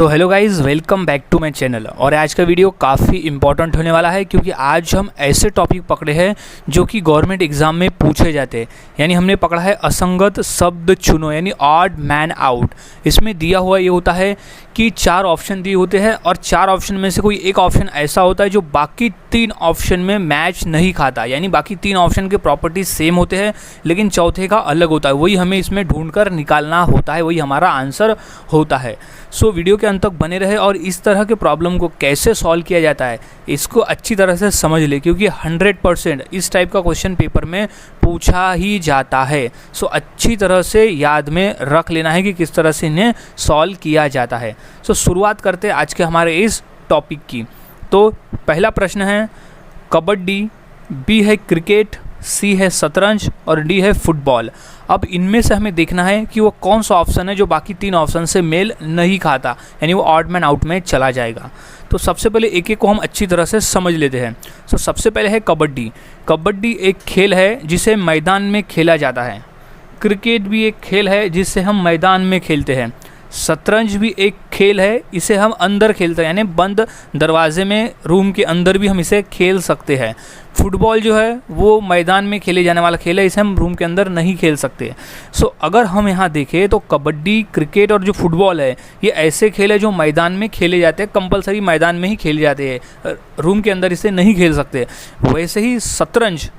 So hello guys, welcome back to my channel. और आज का वीडियो काफ़ी इंपॉर्टेंट होने वाला है क्योंकि आज हम ऐसे टॉपिक पकड़े हैं जो कि गवर्नमेंट एग्जाम में पूछे जाते हैं। यानी हमने पकड़ा है असंगत शब्द चुनो, यानी ऑड मैन आउट। इसमें दिया हुआ ये होता है कि 4 ऑप्शन दिए होते हैं और 4 ऑप्शन में से कोई एक ऑप्शन ऐसा होता है जो बाकी 3 ऑप्शन में मैच नहीं खाता। यानी बाकी 3 ऑप्शन के प्रॉपर्टीज सेम होते हैं लेकिन चौथे का अलग होता है। वही हमें इसमें ढूंढकर निकालना होता है, वही हमारा आंसर होता है। सो वीडियो के अंत तक बने रहे और इस तरह के प्रॉब्लम को कैसे सॉल्व किया जाता है इसको अच्छी तरह से समझ ले, क्योंकि 100% इस टाइप का क्वेश्चन पेपर में पूछा ही जाता है। सो अच्छी तरह से याद में रख लेना है कि किस तरह से इन्हें सॉल्व किया जाता है। सो शुरुआत करते हैं आज के हमारे इस टॉपिक की। तो पहला प्रश्न है कबड्डी, बी है क्रिकेट, सी है शतरंज और डी है फुटबॉल। अब इनमें से हमें देखना है कि वो कौन सा ऑप्शन है जो बाकी 3 ऑप्शन से मेल नहीं खाता, यानी वो ऑड मैन आउट में चला जाएगा। तो सबसे पहले एक एक को हम अच्छी तरह से समझ लेते हैं। तो सबसे पहले है कबड्डी। कबड्डी एक खेल है जिसे मैदान में खेला जाता है। क्रिकेट भी एक खेल है जिसे हम मैदान में खेलते हैं। शतरंज भी एक खेल है, इसे हम अंदर खेलते हैं, यानी बंद दरवाजे में रूम के अंदर भी हम इसे खेल सकते हैं। फुटबॉल जो है वो मैदान में खेले जाने वाला खेल है, इसे हम रूम के अंदर नहीं खेल सकते। सो अगर हम यहाँ देखें तो कबड्डी, क्रिकेट और जो फुटबॉल है ये ऐसे खेल है जो मैदान में खेले जाते हैं, कंपलसरी मैदान में ही खेले जाते हैं, रूम के अंदर इसे नहीं खेल सकते। वैसे ही शतरंज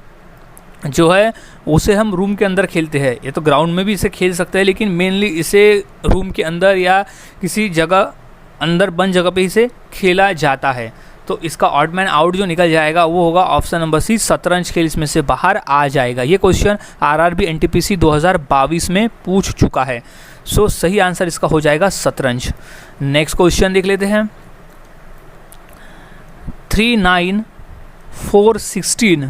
जो है उसे हम रूम के अंदर खेलते हैं। ये तो ग्राउंड में भी इसे खेल सकते हैं लेकिन मेनली इसे रूम के अंदर या किसी जगह अंदर बंद जगह पे इसे खेला जाता है। तो इसका ऑड मैन आउट जो निकल जाएगा वो होगा ऑप्शन नंबर सी, शतरंज खेल इसमें से बाहर आ जाएगा। ये क्वेश्चन आरआरबी एनटीपीसी 2022 में पूछ चुका है। सो सही आंसर इसका हो जाएगा शतरंज। नेक्स्ट क्वेश्चन देख लेते हैं। 3, 9, 4, 16,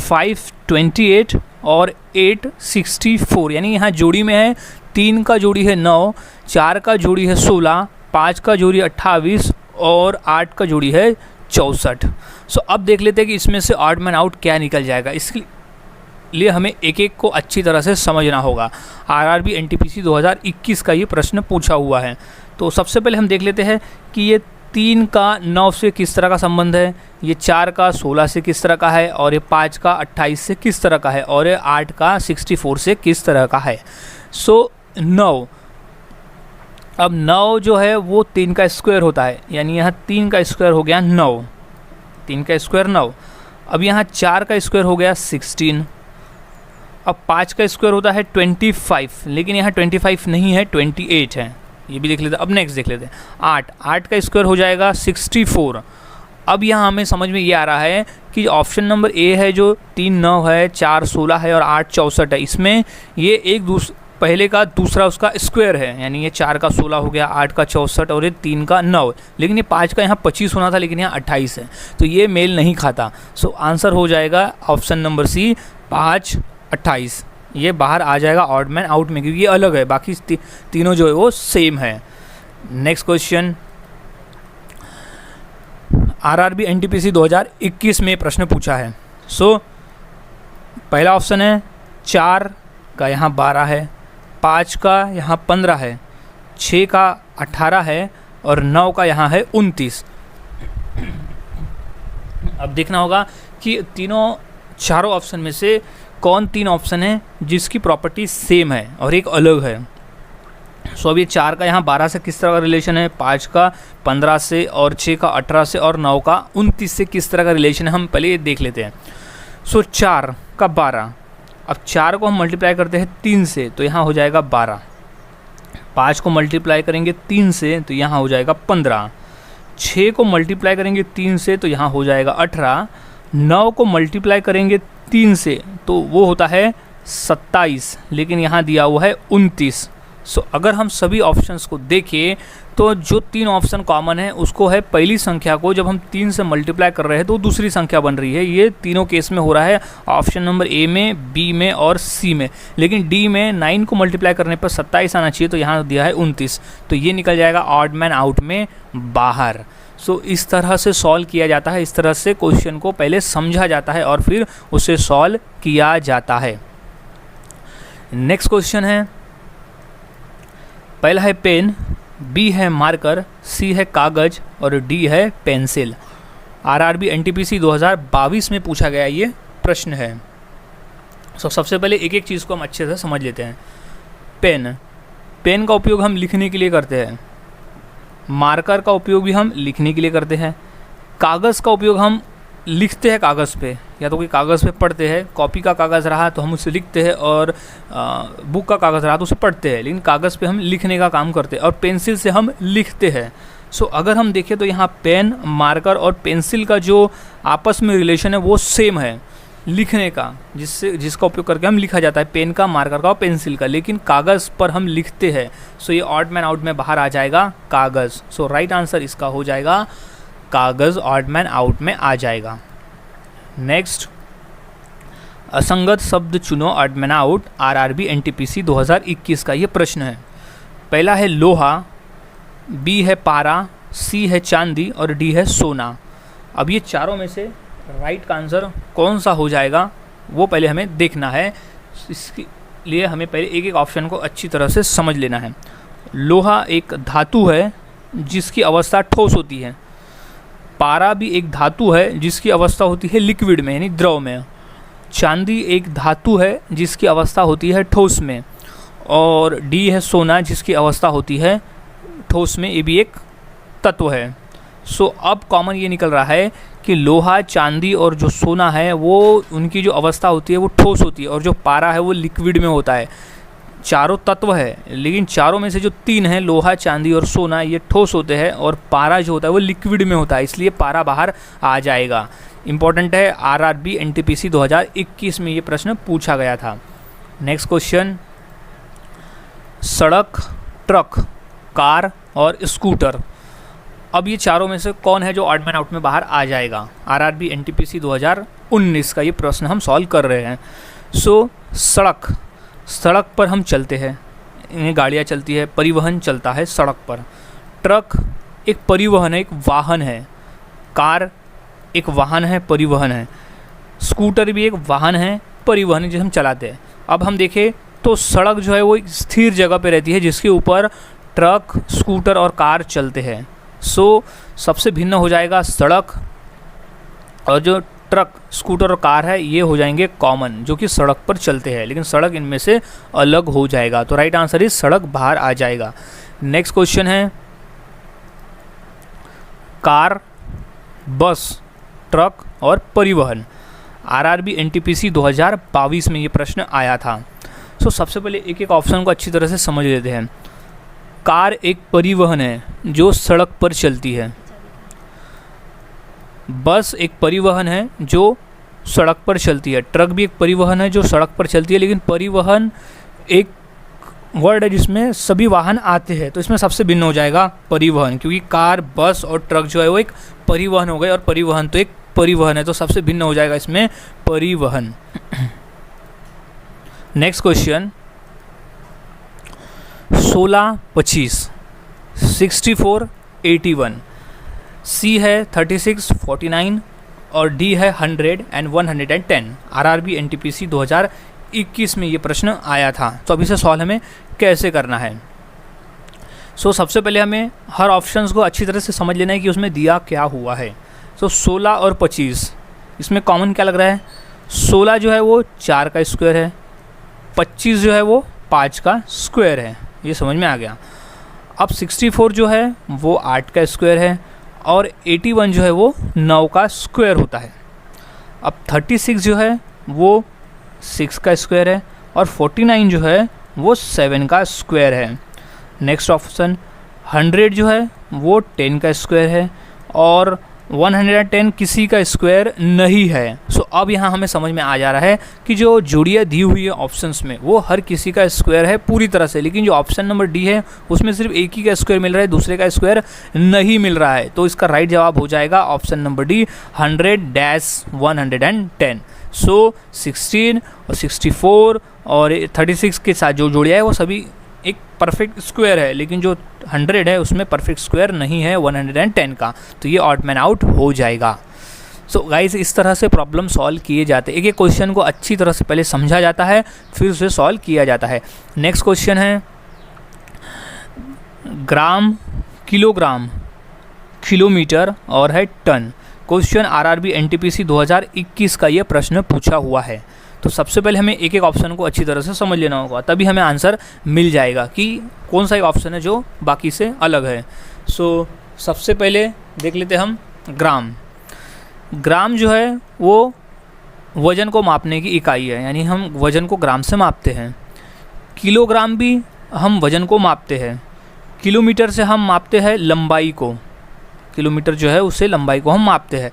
5, 28 और 8, 64, यानी यहाँ जोड़ी में है 3 का जोड़ी है 9, 4 का जोड़ी है 16, 5 का जोड़ी 28 और 8 का जोड़ी है 64। सो अब देख लेते हैं कि इसमें से ऑड मैन आउट क्या निकल जाएगा। इसके लिए हमें एक एक को अच्छी तरह से समझना होगा। आरआरबी एनटीपीसी 2021 का ये प्रश्न पूछा हुआ है। तो सबसे पहले हम देख लेते हैं कि ये 3 का 9 से किस तरह का संबंध है, ये 4 का 16 से किस तरह का है और ये 5 का 28 से किस तरह का है और ये 8 का 64 से किस तरह का है। सो 9, अब 9 जो है वो 3 का स्क्वायर होता है, यानी यहाँ 3 का स्क्वायर हो गया 9, 3 का स्क्वायर 9। अब यहाँ 4 का स्क्वायर हो गया 16। अब 5 का स्क्वायर होता है 25, लेकिन यहाँ 25 नहीं है, 28 है, ये भी देख लेते हैं। अब नेक्स्ट देख लेते हैं 8 का स्क्वायर हो जाएगा 64। अब यहाँ हमें समझ में ये आ रहा है कि ऑप्शन नंबर ए है जो 3 9 है, 4 16 है और 8 64 है, इसमें ये एक पहले का दूसरा उसका स्क्वायर है, यानी ये 4 का 16 हो गया, 8 का 64 और ये 3 का 9, लेकिन ये 5 का यहाँ 25 होना था लेकिन यहाँ 28 है, तो ये मेल नहीं खाता। सो आंसर हो जाएगा ऑप्शन नंबर सी, 5 28। ये बाहर आ जाएगा ऑड मैन आउट में क्योंकि ये अलग है, बाकी तीनों जो है वो सेम है। नेक्स्ट क्वेश्चन आरआरबी एनटीपीसी 2021 में प्रश्न पूछा है। सो पहला ऑप्शन है 4 का यहाँ 12 है, 5 का यहाँ 15 है, 6 का 18 है और 9 का यहाँ है 29। अब देखना होगा कि चारों ऑप्शन में से कौन 3 ऑप्शन है जिसकी प्रॉपर्टी सेम है और एक अलग है। सो अब ये 4 का यहाँ 12 से किस तरह का रिलेशन है, 5 का 15 से और 6 का 18 से और 9 का 29 से किस तरह का रिलेशन है, हम पहले ये देख लेते हैं। सो 4 का 12, अब 4 को हम मल्टीप्लाई करते हैं 3 से तो यहाँ हो जाएगा 12, 5 को मल्टीप्लाई करेंगे 3 से तो यहाँ हो जाएगा 15, 6 को मल्टीप्लाई करेंगे 3 से तो यहाँ हो जाएगा 18, 9 को मल्टीप्लाई करेंगे 3 से तो वो होता है 27, लेकिन यहाँ दिया हुआ है 29। सो अगर हम सभी ऑप्शंस को देखें तो जो 3 ऑप्शन कॉमन है उसको है पहली संख्या को जब हम 3 से मल्टीप्लाई कर रहे हैं तो दूसरी संख्या बन रही है। ये तीनों केस में हो रहा है ऑप्शन नंबर ए में, बी में और सी में, लेकिन डी में 9 को मल्टीप्लाई करने पर 27 आना चाहिए तो यहाँ दिया है 29, तो ये निकल जाएगा ऑड मैन आउट में बाहर। सो इस तरह से सॉल्व किया जाता है, इस तरह से क्वेश्चन को पहले समझा जाता है और फिर उसे सॉल्व किया जाता है। नेक्स्ट क्वेश्चन है, पहला है पेन, बी है मार्कर, सी है कागज़ और डी है पेंसिल। आरआरबी एनटीपीसी 2022 में पूछा गया ये प्रश्न है। सबसे पहले एक एक चीज़ को हम अच्छे से समझ लेते हैं। पेन का उपयोग हम लिखने के लिए करते हैं, मार्कर का उपयोग भी हम लिखने के लिए करते हैं, कागज़ का उपयोग हम लिखते हैं कागज़ पे, या तो कोई कागज़ पे पढ़ते हैं, कॉपी का कागज़ रहा तो हम उसे लिखते हैं और बुक का कागज़ रहा तो उसे पढ़ते हैं, लेकिन कागज़ पे हम लिखने का काम करते हैं और पेंसिल से हम लिखते हैं। सो अगर हम देखें तो यहाँ पेन, मार्कर और पेंसिल का जो आपस में रिलेशन है वो सेम है लिखने का, जिसका उपयोग करके हम लिखा जाता है, पेन का, मार्कर का और पेंसिल का, लेकिन कागज़ पर हम लिखते हैं। सो ये ऑड मैन आउट में बाहर आ जाएगा कागज़। सो राइट आंसर इसका हो जाएगा कागज़, ऑड मैन आउट में आ जाएगा। नेक्स्ट, असंगत शब्द चुनो, odd man out, RRB NTPC 2021 का ये प्रश्न है। पहला है लोहा, बी है पारा, सी है चांदी और डी है सोना। अब ये चारों में से राइट का आंसर कौन सा हो जाएगा वो पहले हमें देखना है। इसके लिए हमें पहले एक एक ऑप्शन को अच्छी तरह से समझ लेना है। लोहा एक धातु है जिसकी अवस्था ठोस होती है। पारा भी एक धातु है जिसकी अवस्था होती है लिक्विड में यानी द्रव में। चांदी एक धातु है जिसकी अवस्था होती है ठोस में। और डी है सोना जिसकी अवस्था होती है ठोस में, ये भी एक तत्व है। सो अब कॉमन ये निकल रहा है कि लोहा, चांदी और जो सोना है वो उनकी जो अवस्था होती है वो ठोस होती है और जो पारा है वो लिक्विड में होता है। चारों तत्व है लेकिन चारों में से जो तीन हैं, लोहा, चांदी और सोना, ये ठोस होते हैं और पारा जो होता है वो लिक्विड में होता है, इसलिए पारा बाहर आ जाएगा। इम्पॉर्टेंट है, आरआरबी एनटीपीसी 2021 में ये प्रश्न पूछा गया था। नेक्स्ट क्वेश्चन, सड़क, ट्रक, कार और स्कूटर। अब ये चारों में से कौन है जो ऑड मैन आउट में बाहर आ जाएगा? आरआरबी एनटीपीसी 2019 का ये प्रश्न हम सॉल्व कर रहे हैं। सो सड़क पर हम चलते हैं, इन्हें गाड़ियाँ चलती है, परिवहन चलता है सड़क पर। ट्रक एक परिवहन है, एक वाहन है। कार एक वाहन है, परिवहन है। स्कूटर भी एक वाहन है, परिवहन है जो हम चलाते हैं। अब हम देखें तो सड़क जो है वो एक स्थिर जगह पे रहती है जिसके ऊपर ट्रक, स्कूटर और कार चलते हैं। सो सबसे भिन्न हो जाएगा सड़क, और जो ट्रक, स्कूटर और कार है ये हो जाएंगे कॉमन, जो कि सड़क पर चलते हैं, लेकिन सड़क इनमें से अलग हो जाएगा। तो राइट आंसर इज सड़क बाहर आ जाएगा। नेक्स्ट क्वेश्चन है, कार, बस, ट्रक और परिवहन। आरआरबी एनटीपीसी 2022 में ये प्रश्न आया था। सो सबसे पहले एक एक ऑप्शन को अच्छी तरह से समझ लेते हैं। कार एक परिवहन है जो सड़क पर चलती है। बस एक परिवहन है जो सड़क पर चलती है। ट्रक भी एक परिवहन है जो सड़क पर चलती है, लेकिन परिवहन एक वर्ड है जिसमें सभी वाहन आते हैं, तो इसमें सबसे भिन्न हो जाएगा परिवहन, क्योंकि कार, बस और ट्रक जो है वो एक परिवहन हो गए और परिवहन तो एक परिवहन है, तो सबसे भिन्न हो जाएगा इसमें परिवहन। नेक्स्ट क्वेश्चन, 16, 25, 64, 81, सी है 36, 49 और डी है 100 एंड 110। आरआरबी एनटीपीसी 2021 में ये प्रश्न आया था। तो अभी से सॉल्व हमें कैसे करना है? सो सबसे पहले हमें हर ऑप्शंस को अच्छी तरह से समझ लेना है कि उसमें दिया क्या हुआ है। सो 16 और 25, इसमें कॉमन क्या लग रहा है? 16 जो है वो 4 का स्क्वायर है, 25 जो है वो 5 का स्क्वायर है, ये समझ में आ गया। अब 64 जो है वो 8 का स्क्वायर है और 81 जो है वो 9 का स्क्वायर होता है। अब 36 जो है वो 6 का स्क्वायर है और 49 जो है वो 7 का स्क्वायर है। नेक्स्ट ऑप्शन, 100 जो है वो 10 का स्क्वायर है और 110 किसी का स्क्वायर नहीं है। सो अब यहाँ हमें समझ में आ जा रहा है कि जो जोड़ियाँ दी हुई है ऑप्शंस में वो हर किसी का स्क्वायर है पूरी तरह से, लेकिन जो ऑप्शन नंबर डी है उसमें सिर्फ एक ही का स्क्वायर मिल रहा है, दूसरे का स्क्वायर नहीं मिल रहा है। तो इसका राइट जवाब हो जाएगा ऑप्शन नंबर डी, 100-110। सो 16 और 64 और 36 के साथ जो जोड़ियाँ है वो सभी एक परफेक्ट स्क्वायर है, लेकिन जो 100 है उसमें परफेक्ट स्क्वायर नहीं है 110 का, तो ये ऑड मैन आउट हो जाएगा। सो गाइस, इस तरह से प्रॉब्लम सॉल्व किए जाते हैं। एक एक क्वेश्चन को अच्छी तरह से पहले समझा जाता है फिर उसे सॉल्व किया जाता है। नेक्स्ट क्वेश्चन है, ग्राम, किलोग्राम, किलोमीटर और है टन। क्वेश्चन आरआरबी एनटीपीसी 2021 का ये प्रश्न पूछा हुआ है। तो सबसे पहले हमें एक एक ऑप्शन को अच्छी तरह से समझ लेना होगा, तभी हमें आंसर मिल जाएगा कि कौन सा एक ऑप्शन है जो बाकी से अलग है। सो सबसे पहले देख लेते हैं हम ग्राम। ग्राम जो है वो वज़न को मापने की इकाई है, यानी हम वज़न को ग्राम से मापते हैं। किलोग्राम भी हम वज़न को मापते हैं। किलोमीटर से हम मापते हैं लंबाई को, किलोमीटर जो है उससे लंबाई को हम मापते हैं।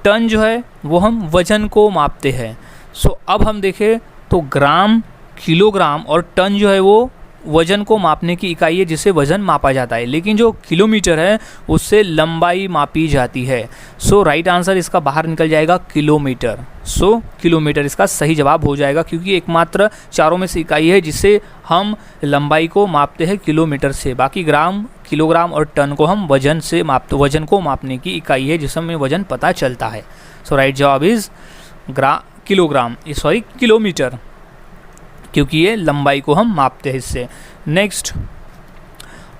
टन जो है वो हम वज़न को मापते हैं। सो अब हम देखें तो ग्राम, किलोग्राम और टन जो है वो वज़न को मापने की इकाई है जिससे वज़न मापा जाता है, लेकिन जो किलोमीटर है उससे लंबाई मापी जाती है। सो राइट आंसर इसका बाहर निकल जाएगा किलोमीटर। सो किलोमीटर इसका सही जवाब हो जाएगा, क्योंकि एकमात्र चारों में से इकाई है जिससे हम लंबाई को मापते हैं किलोमीटर से। बाकी ग्राम, किलोग्राम और टन को हम वज़न से मापते, वज़न को मापने की इकाई है जिससे हमें वज़न पता चलता है। सो राइट जवाब इज़ किलोग्राम, किलोमीटर, क्योंकि ये लंबाई को हम मापते हैं इससे। नेक्स्ट,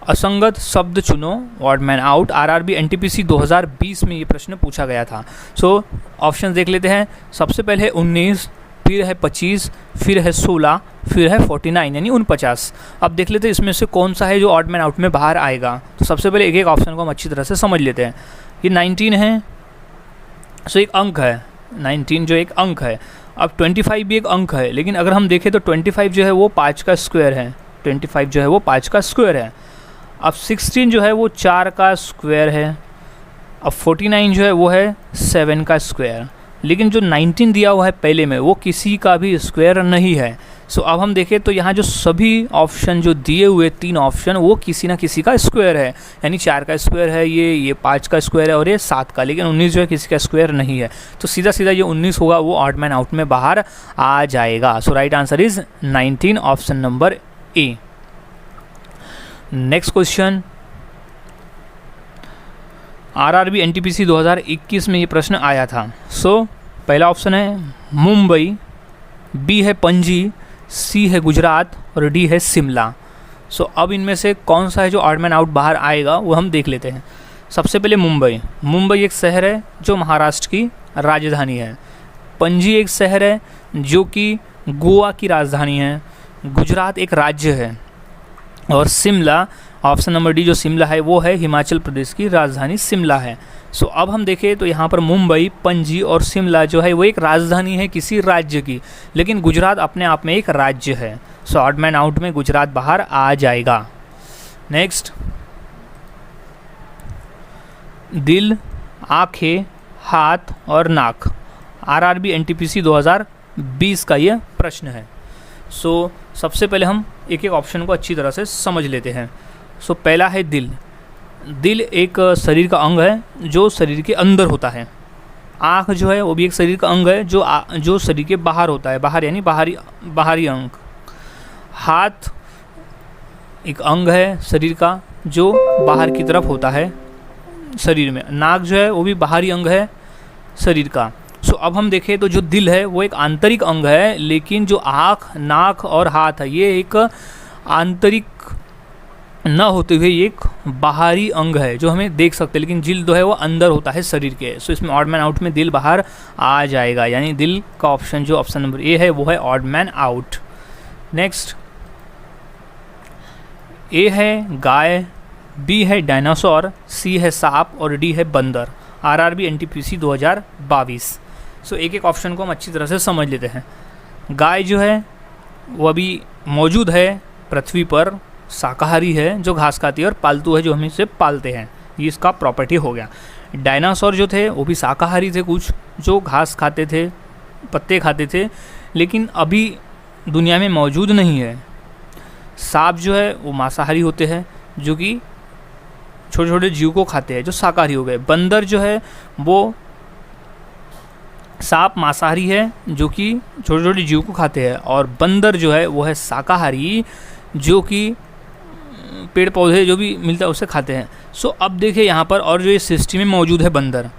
असंगत शब्द चुनो, odd man out. RRB NTPC 2020 में ये प्रश्न पूछा गया था। सो ऑप्शन देख लेते हैं। सबसे पहले है 19, फिर है 25, फिर है 16, फिर है 49 यानी 49। अब देख लेते हैं इसमें से कौन सा है जो ऑड मैन आउट में बाहर आएगा। तो सबसे पहले एक एक ऑप्शन को हम अच्छी तरह से समझ लेते हैं। ये 19 है, सो एक अंक है, 19 जो एक अंक है। अब 25 भी एक अंक है, लेकिन अगर हम देखें तो 25 जो है वो 5 का स्क्वायर है। 25 जो है वो 5 का स्क्वायर है। अब 16 जो है वो 4 का स्क्वायर है। अब 49 जो है वो है 7 का स्क्वायर। लेकिन जो 19 दिया हुआ है पहले में वो किसी का भी स्क्वायर नहीं है। सो अब हम देखें तो यहाँ जो सभी ऑप्शन जो दिए हुए 3 ऑप्शन वो किसी ना किसी का स्क्वायर है, यानी 4 का स्क्वायर है, ये 5 का स्क्वायर है और ये 7 का, लेकिन 19 जो है किसी का स्क्वायर नहीं है। तो सीधा सीधा ये 19 होगा वो ऑड मैन आउट में बाहर आ जाएगा। So right answer is 19, option number A. Next question, RRB NTPC 2021 में ये प्रश्न आया था। सो पहला ऑप्शन है मुंबई, बी है पणजी, सी है गुजरात और डी है शिमला। सो अब इनमें से कौन सा है जो ऑड मैन आउट बाहर आएगा वो हम देख लेते हैं। सबसे पहले मुंबई। मुंबई एक शहर है जो महाराष्ट्र की राजधानी है। पणजी एक शहर है जो कि गोवा की राजधानी है। गुजरात एक राज्य है। और शिमला, ऑप्शन नंबर डी जो शिमला है वो है हिमाचल प्रदेश की राजधानी शिमला है। सो अब हम देखें तो यहाँ पर मुंबई, पणजी और शिमला जो है वो एक राजधानी है किसी राज्य की, लेकिन गुजरात अपने आप में एक राज्य है। सो ऑड मैन आउट में गुजरात बाहर आ जाएगा। नेक्स्ट, दिल, आँखें, हाथ और नाक। आरआरबी एनटीपीसी 2020 का ये प्रश्न है। सो सबसे पहले हम एक एक ऑप्शन को अच्छी तरह से समझ लेते हैं। सो पहला है दिल। दिल एक शरीर का अंग है जो शरीर के अंदर होता है। आँख जो है वो भी एक शरीर का अंग है जो शरीर के बाहर होता है, बाहर यानी बाहरी अंग। हाथ एक अंग है शरीर का जो बाहर की तरफ होता है शरीर में। नाक जो है वो भी बाहरी अंग है शरीर का। सो अब हम देखें तो जो दिल है वो एक आंतरिक अंग है, लेकिन जो आँख, नाक और हाथ है ये एक आंतरिक न होते हुए एक बाहरी अंग है जो हमें देख सकते हैं, लेकिन दिल जो है वो अंदर होता है शरीर के। सो इसमें ऑड मैन आउट में दिल बाहर आ जाएगा, यानी दिल का ऑप्शन जो ऑप्शन नंबर ए है वो है ऑड मैन आउट। नेक्स्ट, ए है गाय, बी है डायनासोर, सी है सांप और डी है बंदर। RRB NTPC 2022। सो एक एक ऑप्शन को हम अच्छी तरह से समझ लेते हैं। गाय जो है वो अभी मौजूद है पृथ्वी पर, शाकाहारी है जो घास खाती है और पालतू है जो हम इसे पालते हैं, ये इसका प्रॉपर्टी हो गया। डायनासोर जो थे वो भी शाकाहारी थे, कुछ जो घास खाते थे, पत्ते खाते थे, लेकिन अभी दुनिया में मौजूद नहीं है। सांप जो है वो मांसाहारी होते हैं जो कि छोटे छोटे जीव को खाते हैं, जो शाकाहारी हो गए। बंदर जो है वो सांप मांसाहारी है जो कि छोटे छोटे जीव को खाते हैं, और बंदर जो है वो है शाकाहारी जो कि पेड़ पौधे जो भी मिलता है उसे खाते हैं। सो अब देखिए यहाँ पर, और जो ये सृष्टि में मौजूद है बंदर,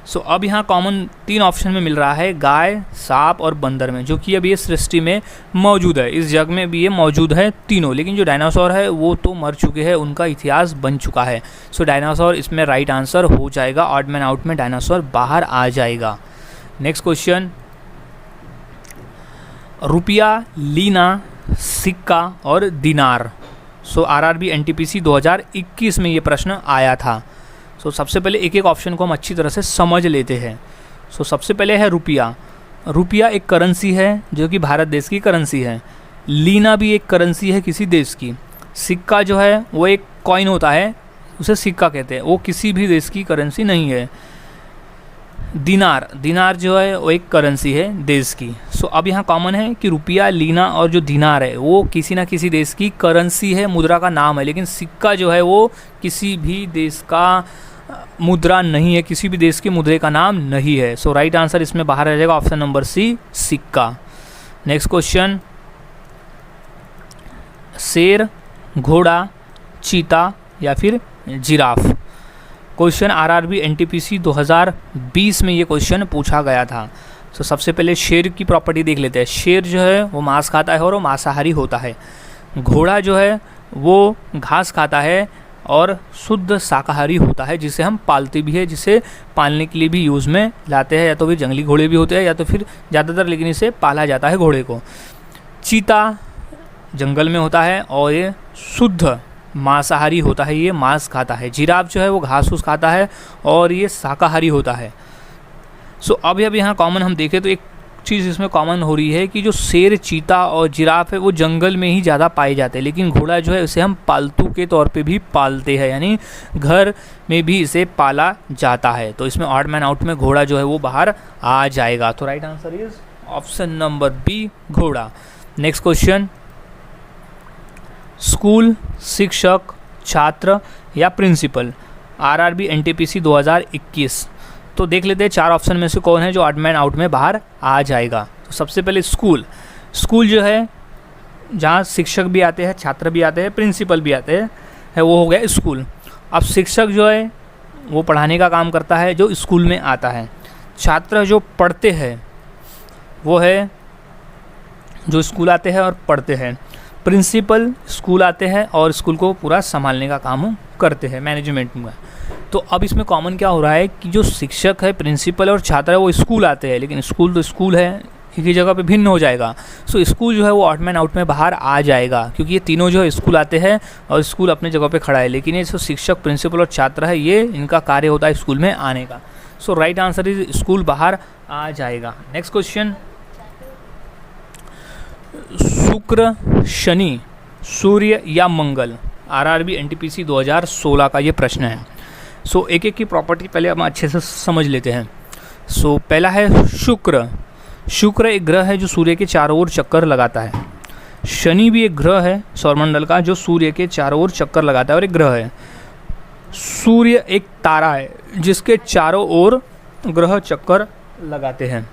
सो अब यहाँ कॉमन 3 ऑप्शन में मिल रहा है, गाय, सांप और बंदर में, जो कि अब ये सृष्टि में मौजूद है, इस जग में भी ये मौजूद है तीनों। लेकिन जो डायनासोर है वो तो मर चुके हैं, उनका इतिहास बन चुका है। सो डायनासोर इसमें राइट आंसर हो जाएगा, ऑड मैन आउट में डायनासोर बाहर आ जाएगा। नेक्स्ट क्वेश्चन, रुपया, लीना, सिक्का और दिनार। सो आरआरबी एनटीपीसी 2021 में ये प्रश्न आया था। सो सबसे पहले एक एक ऑप्शन को हम अच्छी तरह से समझ लेते हैं। सो सबसे पहले है रुपया। रुपया एक करेंसी है जो कि भारत देश की करेंसी है। लीना भी एक करेंसी है किसी देश की। सिक्का जो है वो एक कॉइन होता है, उसे सिक्का कहते हैं, वो किसी भी देश की करेंसी नहीं है। दिनार जो है वो एक करेंसी है देश की। सो अब यहाँ कॉमन है कि रुपया, लीना और जो दिनार है वो किसी ना किसी देश की करेंसी है, मुद्रा का नाम है। लेकिन सिक्का जो है वो किसी भी देश का मुद्रा नहीं है, किसी भी देश के मुद्रे का नाम नहीं है। सो राइट आंसर इसमें बाहर आ जाएगा ऑप्शन नंबर सी, सिक्का। नेक्स्ट क्वेश्चन, शेर, घोड़ा, चीता या फिर जिराफ। क्वेश्चन आरआरबी एनटीपीसी 2020 में ये क्वेश्चन पूछा गया था। तो सबसे पहले शेर की प्रॉपर्टी देख लेते हैं। शेर जो है वो मांस खाता है और वो मांसाहारी होता है। घोड़ा जो है वो घास खाता है और शुद्ध शाकाहारी होता है, जिसे हम पालते भी है, जिसे पालने के लिए भी यूज़ में लाते हैं। या तो फिर जंगली घोड़े भी होते हैं या तो फिर ज़्यादातर, लेकिन इसे पाला जाता है घोड़े को। चीता जंगल में होता है और ये शुद्ध मांसाहारी होता है, ये मांस खाता है। जिराफ जो है वो घास फूस खाता है और ये शाकाहारी होता है। सो अब यहाँ कॉमन हम देखें तो एक चीज़ इसमें कॉमन हो रही है कि जो शेर, चीता और जिराफ है वो जंगल में ही ज़्यादा पाए जाते हैं। लेकिन घोड़ा जो है इसे हम पालतू के तौर पे भी पालते हैं, यानी घर में भी इसे पाला जाता है। तो इसमें ऑड मैन आउट में घोड़ा जो है वो बाहर आ जाएगा। तो right answer is option number B, घोड़ा। नेक्स्ट क्वेश्चन, स्कूल, शिक्षक, छात्र या प्रिंसिपल। RRB NTPC 2021। तो देख लेते हैं 4 ऑप्शन में से कौन है जो ऑड मैन आउट में बाहर आ जाएगा। तो सबसे पहले स्कूल। स्कूल जो है जहाँ शिक्षक भी आते हैं, छात्र भी आते हैं, प्रिंसिपल भी आते हैं, है वो हो गया स्कूल। अब शिक्षक जो है वो पढ़ाने का काम करता है जो स्कूल में आता है। छात्र जो पढ़ते हैं वो है जो स्कूल आते हैं और पढ़ते हैं। प्रिंसिपल स्कूल आते हैं और स्कूल को पूरा संभालने का काम करते हैं, मैनेजमेंट में। तो अब इसमें कॉमन क्या हो रहा है कि जो शिक्षक है, प्रिंसिपल और छात्र है वो स्कूल आते हैं, लेकिन स्कूल तो स्कूल है, एक ही जगह पे भिन्न हो जाएगा। सो स्कूल जो है वो ऑड मैन आउट में बाहर आ जाएगा, क्योंकि ये तीनों जो है स्कूल आते हैं और स्कूल अपने जगह पे खड़ा है। लेकिन ये जो शिक्षक, प्रिंसिपल और छात्र है ये इनका कार्य होता है स्कूल में आने का। सो राइट आंसर इज स्कूल बाहर आ जाएगा। नेक्स्ट क्वेश्चन, शुक्र, शनि, सूर्य या मंगल। आरआरबी एनटीपीसी 2016 का ये प्रश्न है। सो एक एक की प्रॉपर्टी पहले हम अच्छे से समझ लेते हैं। सो पहला है शुक्र। शुक्र एक ग्रह है जो सूर्य के चारों ओर चक्कर लगाता है। शनि भी एक ग्रह है सौरमंडल का जो सूर्य के चारों ओर चक्कर लगाता है और एक ग्रह है। सूर्य एक तारा है जिसके चारों ओर ग्रह चक्कर लगाते हैं।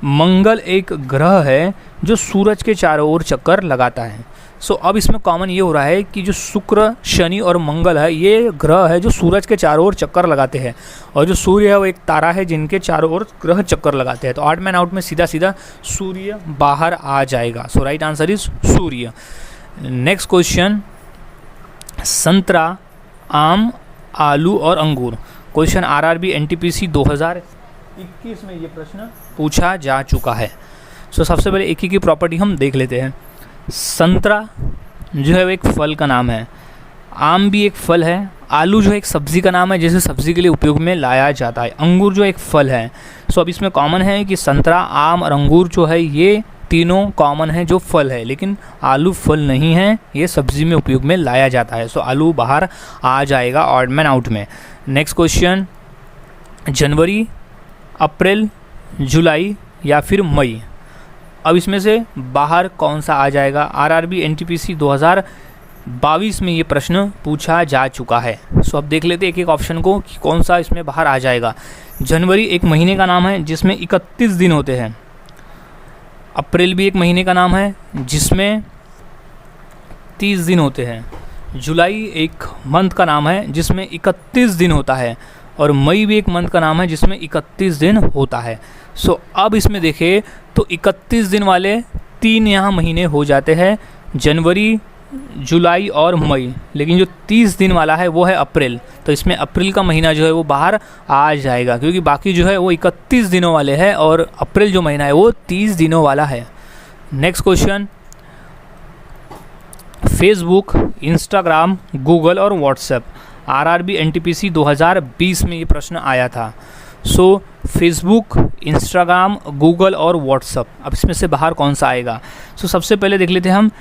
मंगल एक ग्रह है जो सूरज के चारों ओर चक्कर लगाता है। सो अब इसमें कॉमन ये हो रहा है कि जो शुक्र, शनि और मंगल है ये ग्रह है जो सूरज के चारों ओर चक्कर लगाते हैं, और जो सूर्य है वो एक तारा है जिनके चारों ओर ग्रह चक्कर लगाते हैं। तो ऑड मैन आउट में सीधा सीधा सूर्य बाहर आ जाएगा। सो राइट आंसर इज सूर्य। नेक्स्ट क्वेश्चन, संतरा, आम, आलू और अंगूर। क्वेश्चन आरआरबी एनटीपीसी 2021 में ये प्रश्न पूछा जा चुका है। सो सबसे पहले एक ही की प्रॉपर्टी हम देख लेते हैं। संतरा जो है वो एक फल का नाम है। आम भी एक फल है। आलू जो एक सब्ज़ी का नाम है जिसे सब्ज़ी के लिए उपयोग में लाया जाता है। अंगूर जो एक फल है। सो अब इसमें कॉमन है कि संतरा, आम और अंगूर जो है ये तीनों कॉमन है जो फल है, लेकिन आलू फल नहीं है, ये सब्ज़ी में उपयोग में लाया जाता है। सो आलू बाहर आ जाएगा ऑड मैन आउट में। नेक्स्ट क्वेश्चन, जनवरी, अप्रैल, जुलाई या फिर मई। अब इसमें से बाहर कौन सा आ जाएगा। आरआरबी एनटीपीसी 2022 में ये प्रश्न पूछा जा चुका है। सो अब देख लेते हैं एक एक ऑप्शन को कि कौन सा इसमें बाहर आ जाएगा। जनवरी एक महीने का नाम है जिसमें 31 दिन होते हैं। अप्रैल भी एक महीने का नाम है जिसमें 30 दिन होते हैं। जुलाई एक मंथ का नाम है जिसमें 31 दिन होता है। और मई भी एक मंथ का नाम है जिसमें 31 दिन होता है। सो अब इसमें देखें तो 31 दिन वाले 3 यहाँ महीने हो जाते हैं, जनवरी, जुलाई और मई, लेकिन जो 30 दिन वाला है वो है अप्रैल। तो इसमें अप्रैल का महीना जो है वो बाहर आ जाएगा, क्योंकि बाकी जो है वो 31 दिनों वाले हैं और अप्रैल जो महीना है वो 30 दिनों वाला है। Next question, Facebook, Instagram, Google और व्हाट्सएप, आरआरबी एनटीपीसी 2020 में ये प्रश्न आया था। सो फेसबुक, इंस्टाग्राम, गूगल और व्हाट्सएप, अब इसमें से बाहर कौन सा आएगा? सो सबसे पहले देख लेते हैं हम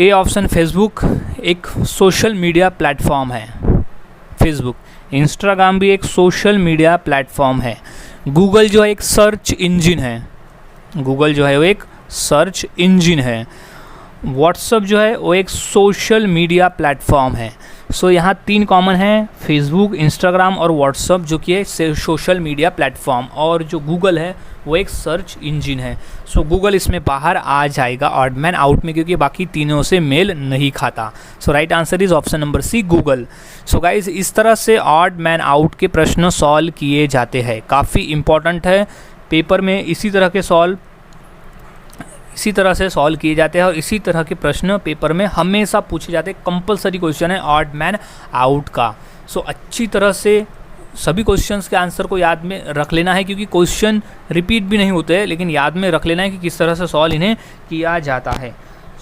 ए ऑप्शन, फेसबुक एक सोशल मीडिया प्लेटफॉर्म है, फेसबुक। इंस्टाग्राम भी एक सोशल मीडिया प्लेटफॉर्म है। गूगल जो है एक सर्च इंजन है, गूगल जो है वो एक सर्च इंजन है। व्हाट्सएप जो है वो एक सोशल मीडिया प्लेटफॉर्म है। सो यहाँ 3 कॉमन हैं, फेसबुक, इंस्टाग्राम और व्हाट्सएप जो कि है सोशल मीडिया प्लेटफॉर्म, और जो गूगल है वो एक सर्च इंजन है। सो गूगल इसमें बाहर आ जाएगा ऑड मैन आउट में, क्योंकि बाकी तीनों से मेल नहीं खाता। So right answer is option number C, Google. So guys इस तरह से ऑड मैन आउट के प्रश्न सॉल्व किए जाते हैं, काफ़ी इंपॉर्टेंट है। पेपर में इसी तरह से सॉल्व किए जाते हैं और इसी तरह के प्रश्न पेपर में हमेशा पूछे जाते हैं। कंपलसरी क्वेश्चन है ऑड मैन आउट का। सो अच्छी तरह से सभी क्वेश्चंस के आंसर को याद में रख लेना है, क्योंकि क्वेश्चन रिपीट भी नहीं होते हैं, लेकिन याद में रख लेना है कि किस तरह से सॉल्व इन्हें किया जाता है।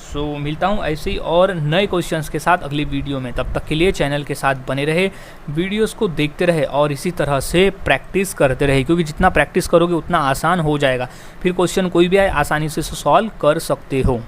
सो मिलता हूँ ऐसे ही और नए क्वेश्चंस के साथ अगली वीडियो में। तब तक के लिए चैनल के साथ बने रहे, वीडियोस को देखते रहे और इसी तरह से प्रैक्टिस करते रहे, क्योंकि जितना प्रैक्टिस करोगे उतना आसान हो जाएगा। फिर क्वेश्चन कोई भी आए आसानी से सॉल्व कर सकते हो।